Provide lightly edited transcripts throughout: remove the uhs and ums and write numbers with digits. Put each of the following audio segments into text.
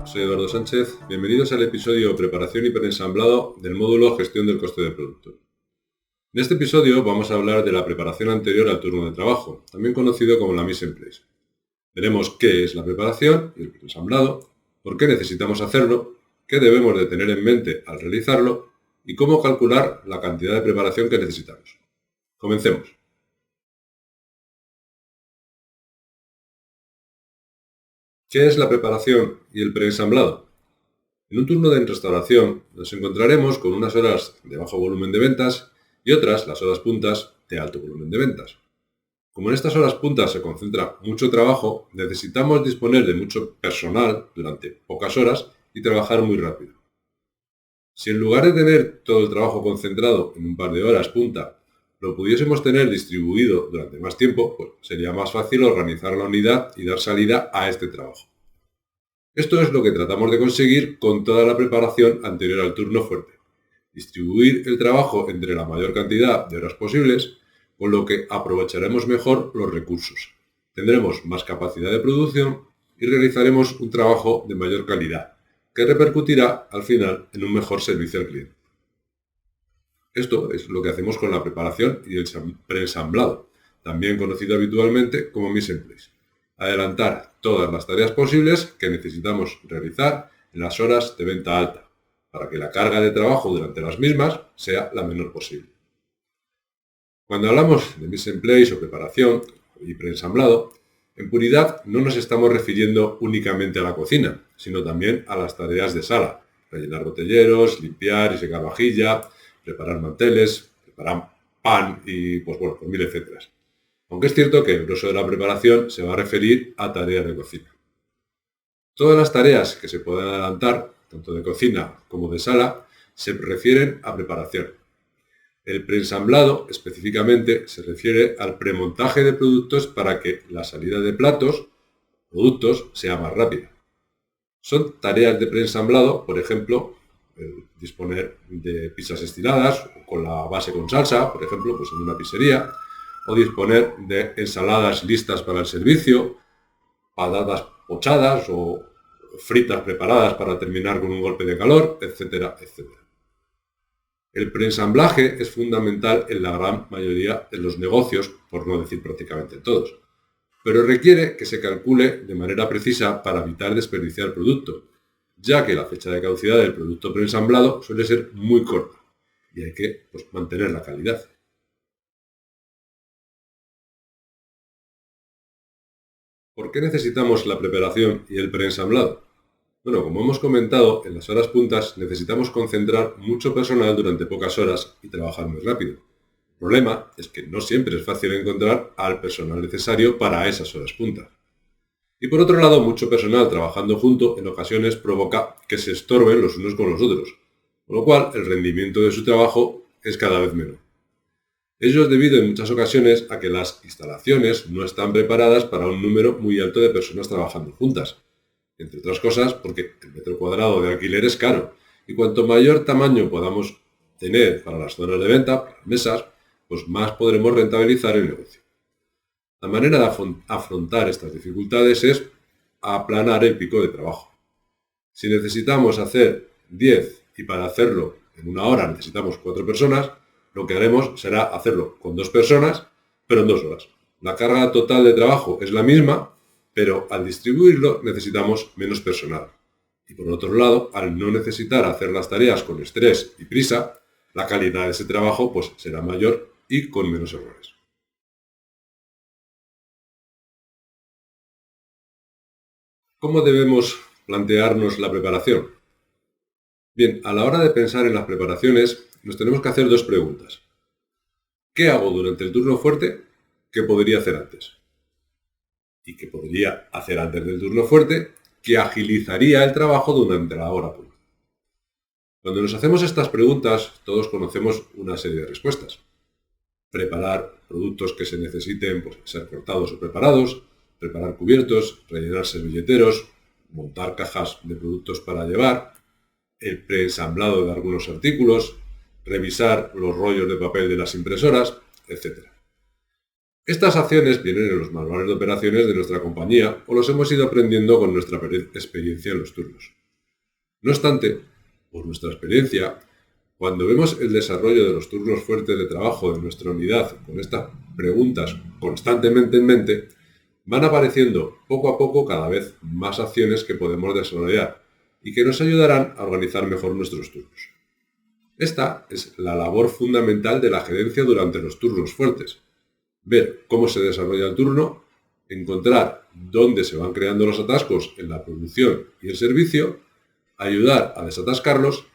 Soy Eduardo Sánchez. Bienvenidos al episodio Preparación y preensamblado del módulo Gestión del coste del producto. En este episodio vamos a hablar de la preparación anterior al turno de trabajo, también conocido como la mise en place. Veremos qué es la preparación y el preensamblado, por qué necesitamos hacerlo, qué debemos de tener en mente al realizarlo y cómo calcular la cantidad de preparación que necesitamos. Comencemos. ¿Qué es la preparación y el preensamblado? En un turno de restauración nos encontraremos con unas horas de bajo volumen de ventas y otras, las horas puntas, de alto volumen de ventas. Como en estas horas puntas se concentra mucho trabajo, necesitamos disponer de mucho personal durante pocas horas y trabajar muy rápido. Si en lugar de tener todo el trabajo concentrado en un par de horas punta, lo pudiésemos tener distribuido durante más tiempo, pues sería más fácil organizar la unidad y dar salida a este trabajo. Esto es lo que tratamos de conseguir con toda la preparación anterior al turno fuerte. Distribuir el trabajo entre la mayor cantidad de horas posibles, con lo que aprovecharemos mejor los recursos. Tendremos más capacidad de producción y realizaremos un trabajo de mayor calidad, que repercutirá al final en un mejor servicio al cliente. Esto es lo que hacemos con la preparación y el preensamblado, también conocido habitualmente como mise en place. Adelantar todas las tareas posibles que necesitamos realizar en las horas de venta alta, para que la carga de trabajo durante las mismas sea la menor posible. Cuando hablamos de mise en place o preparación y preensamblado, en puridad no nos estamos refiriendo únicamente a la cocina, sino también a las tareas de sala: rellenar botelleros, limpiar y secar vajilla, preparar manteles, preparar pan y pues mil etcétera. Aunque es cierto que el grosso de la preparación se va a referir a tareas de cocina. Todas las tareas que se puedan adelantar, tanto de cocina como de sala, se refieren a preparación. El preensamblado específicamente se refiere al premontaje de productos para que la salida de productos, sea más rápida. Son tareas de preensamblado, por ejemplo, disponer de pizzas estiladas con la base con salsa, por ejemplo, pues en una pizzería, o disponer de ensaladas listas para el servicio, patatas pochadas o fritas preparadas para terminar con un golpe de calor, etcétera, etcétera. El preensamblaje es fundamental en la gran mayoría de los negocios, por no decir prácticamente todos, pero requiere que se calcule de manera precisa para evitar desperdiciar producto, ya que la fecha de caducidad del producto preensamblado suele ser muy corta y hay que mantener la calidad. ¿Por qué necesitamos la preparación y el preensamblado? Bueno, como hemos comentado, en las horas puntas necesitamos concentrar mucho personal durante pocas horas y trabajar muy rápido. El problema es que no siempre es fácil encontrar al personal necesario para esas horas puntas. Y por otro lado, mucho personal trabajando junto en ocasiones provoca que se estorben los unos con los otros, con lo cual el rendimiento de su trabajo es cada vez menor. Ello es debido en muchas ocasiones a que las instalaciones no están preparadas para un número muy alto de personas trabajando juntas. Entre otras cosas, porque el metro cuadrado de alquiler es caro, y cuanto mayor tamaño podamos tener para las zonas de venta, para las mesas, pues más podremos rentabilizar el negocio. La manera de afrontar estas dificultades es aplanar el pico de trabajo. Si necesitamos hacer 10 y para hacerlo en una hora necesitamos 4 personas, lo que haremos será hacerlo con 2 personas, pero en 2 horas. La carga total de trabajo es la misma, pero al distribuirlo necesitamos menos personal. Y por otro lado, al no necesitar hacer las tareas con estrés y prisa, la calidad de ese trabajo será mayor y con menos errores. ¿Cómo debemos plantearnos la preparación? Bien, a la hora de pensar en las preparaciones, nos tenemos que hacer 2 preguntas. ¿Qué hago durante el turno fuerte? ¿Qué podría hacer antes? ¿Y qué podría hacer antes del turno fuerte? Que agilizaría el trabajo durante la hora punta. Cuando nos hacemos estas preguntas, todos conocemos una serie de respuestas. Preparar productos que se necesiten ser cortados o preparados, preparar cubiertos, rellenar servilleteros, montar cajas de productos para llevar, el preensamblado de algunos artículos, revisar los rollos de papel de las impresoras, etc. Estas acciones vienen en los manuales de operaciones de nuestra compañía o los hemos ido aprendiendo con nuestra experiencia en los turnos. No obstante, por nuestra experiencia, cuando vemos el desarrollo de los turnos fuertes de trabajo de nuestra unidad con estas preguntas constantemente en mente, van apareciendo poco a poco cada vez más acciones que podemos desarrollar y que nos ayudarán a organizar mejor nuestros turnos. Esta es la labor fundamental de la gerencia durante los turnos fuertes. Ver cómo se desarrolla el turno, encontrar dónde se van creando los atascos en la producción y el servicio, ayudar a desatascarlos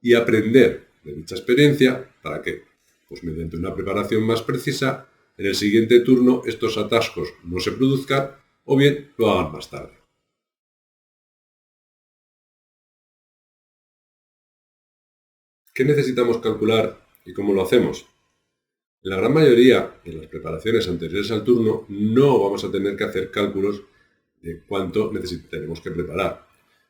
y aprender de dicha experiencia para que, pues mediante una preparación más precisa, en el siguiente turno estos atascos no se produzcan o bien lo hagan más tarde. ¿Qué necesitamos calcular y cómo lo hacemos? En la gran mayoría de las preparaciones anteriores al turno no vamos a tener que hacer cálculos de cuánto necesitaremos que preparar.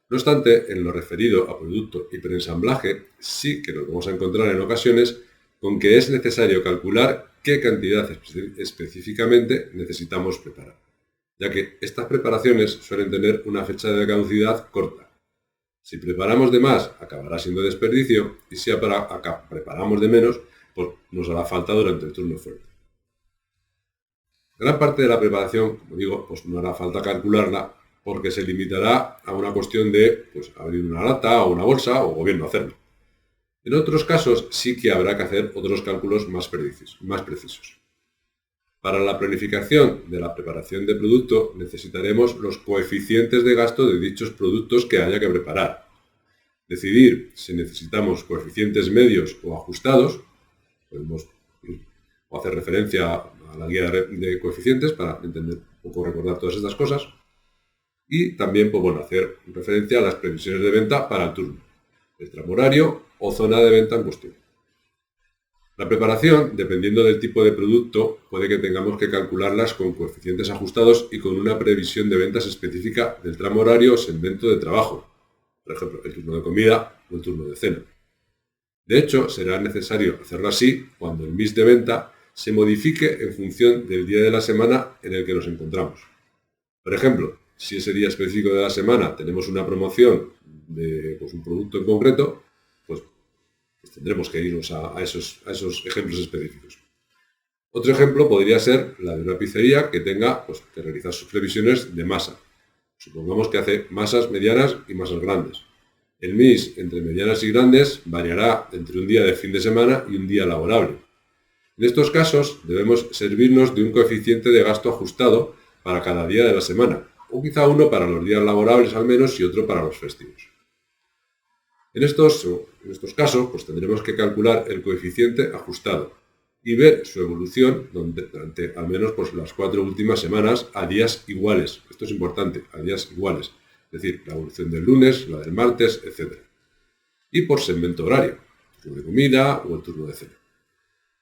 No obstante, en lo referido a producto y preensamblaje, sí que nos vamos a encontrar en ocasiones con que es necesario calcular qué cantidad específicamente necesitamos preparar, ya que estas preparaciones suelen tener una fecha de caducidad corta. Si preparamos de más, acabará siendo desperdicio, y si preparamos de menos, pues nos hará falta durante el turno fuerte. Gran parte de la preparación, como digo, pues no hará falta calcularla porque se limitará a una cuestión de pues, abrir una lata o una bolsa o bien no hacerlo. En otros casos sí que habrá que hacer otros cálculos más precisos. Para la planificación de la preparación de producto necesitaremos los coeficientes de gasto de dichos productos que haya que preparar. Decidir si necesitamos coeficientes medios o ajustados, podemos o hacer referencia a la guía de coeficientes para entender un poco, recordar todas estas cosas. Y también pues, hacer referencia a las previsiones de venta para el turno, el tramo horario o zona de venta en cuestión. La preparación, dependiendo del tipo de producto, puede que tengamos que calcularlas con coeficientes ajustados y con una previsión de ventas específica del tramo horario o segmento de trabajo, por ejemplo, el turno de comida o el turno de cena. De hecho, será necesario hacerlo así cuando el mix de venta se modifique en función del día de la semana en el que nos encontramos. Por ejemplo, si ese día específico de la semana tenemos una promoción de pues, un producto en concreto, pues tendremos que irnos a esos ejemplos específicos. Otro ejemplo podría ser la de una pizzería que tenga pues, que realizar sus previsiones de masa. Supongamos que hace masas medianas y masas grandes. El mix entre medianas y grandes variará entre un día de fin de semana y un día laborable. En estos casos debemos servirnos de un coeficiente de gasto ajustado para cada día de la semana, o quizá uno para los días laborables al menos y otro para los festivos. En estos casos pues tendremos que calcular el coeficiente ajustado y ver su evolución durante al menos pues, las 4 últimas semanas a días iguales. Esto es importante, a días iguales. Es decir, la evolución del lunes, la del martes, etc. Y por segmento horario, el turno de comida o el turno de cena,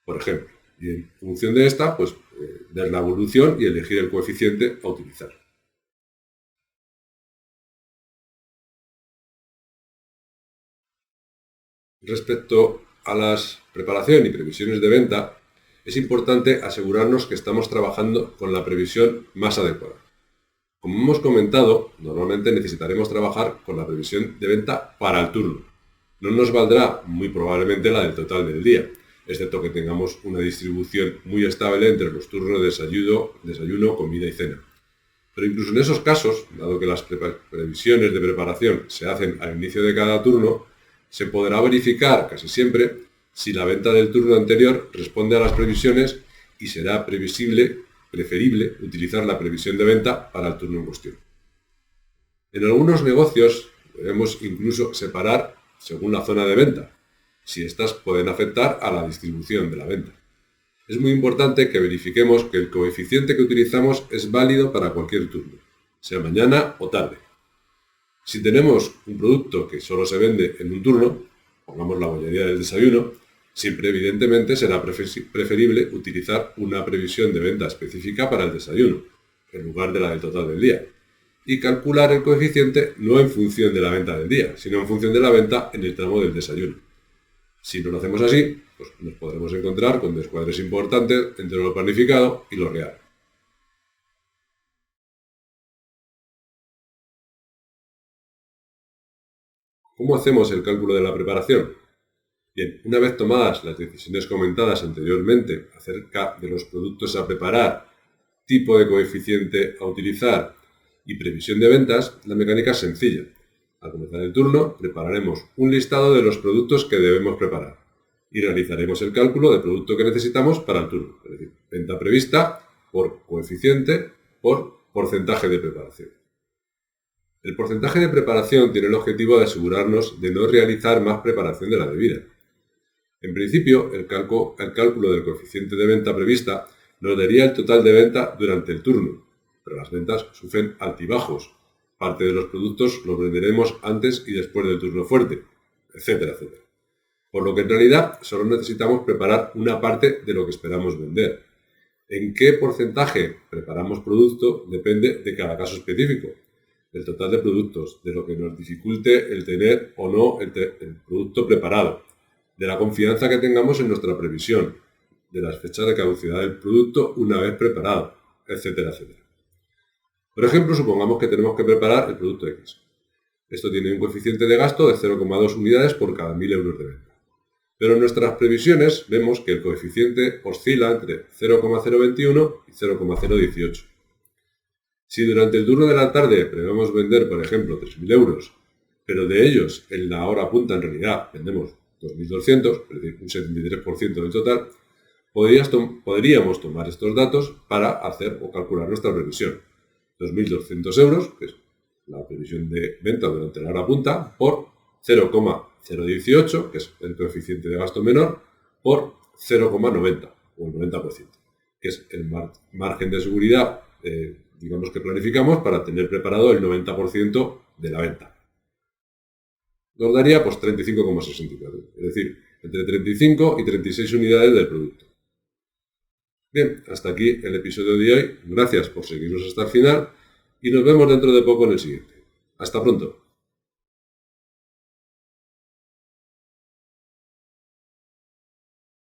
por ejemplo. Y en función de esta, pues ver la evolución y elegir el coeficiente a utilizar. Respecto a las preparación y previsiones de venta, es importante asegurarnos que estamos trabajando con la previsión más adecuada. Como hemos comentado, normalmente necesitaremos trabajar con la previsión de venta para el turno. No nos valdrá muy probablemente la del total del día, excepto que tengamos una distribución muy estable entre los turnos de desayuno, comida y cena. Pero incluso en esos casos, dado que las previsiones de preparación se hacen al inicio de cada turno, se podrá verificar casi siempre si la venta del turno anterior responde a las previsiones y será preferible utilizar la previsión de venta para el turno en cuestión. En algunos negocios debemos incluso separar según la zona de venta, si éstas pueden afectar a la distribución de la venta. Es muy importante que verifiquemos que el coeficiente que utilizamos es válido para cualquier turno, sea mañana o tarde. Si tenemos un producto que solo se vende en un turno, pongamos la bollería del desayuno, siempre evidentemente será preferible utilizar una previsión de venta específica para el desayuno, en lugar de la del total del día, y calcular el coeficiente no en función de la venta del día, sino en función de la venta en el tramo del desayuno. Si no lo hacemos así, pues nos podremos encontrar con descuadres importantes entre lo planificado y lo real. ¿Cómo hacemos el cálculo de la preparación? Bien, una vez tomadas las decisiones comentadas anteriormente acerca de los productos a preparar, tipo de coeficiente a utilizar y previsión de ventas, la mecánica es sencilla. Al comenzar el turno, prepararemos un listado de los productos que debemos preparar y realizaremos el cálculo del producto que necesitamos para el turno, es decir, venta prevista por coeficiente por porcentaje de preparación. El porcentaje de preparación tiene el objetivo de asegurarnos de no realizar más preparación de la debida. En principio, el cálculo del coeficiente de venta prevista nos daría el total de venta durante el turno, pero las ventas sufren altibajos. Parte de los productos los venderemos antes y después del turno fuerte, etcétera, etcétera. Por lo que en realidad solo necesitamos preparar una parte de lo que esperamos vender. En qué porcentaje preparamos producto depende de cada caso específico, del total de productos, de lo que nos dificulte el tener o no el producto preparado, de la confianza que tengamos en nuestra previsión, de las fechas de caducidad del producto una vez preparado, etcétera, etcétera. Por ejemplo, supongamos que tenemos que preparar el producto X. Esto tiene un coeficiente de gasto de 0,2 unidades por cada 1.000 euros de venta. Pero en nuestras previsiones vemos que el coeficiente oscila entre 0,021 y 0,018. Si durante el turno de la tarde prevemos vender, por ejemplo, 3.000 euros, pero de ellos en la hora punta en realidad vendemos 2.200, es decir, un 73% del total, podríamos tomar estos datos para hacer o calcular nuestra previsión. 2.200 euros, que es la previsión de venta durante la hora punta, por 0,018, que es el coeficiente de gasto menor, por 0,90, o el 90%, que es el margen de seguridad, digamos que planificamos para tener preparado el 90% de la venta. Nos daría pues 35,64, es decir, entre 35 y 36 unidades del producto. Bien, hasta aquí el episodio de hoy. Gracias por seguirnos hasta el final y nos vemos dentro de poco en el siguiente. Hasta pronto.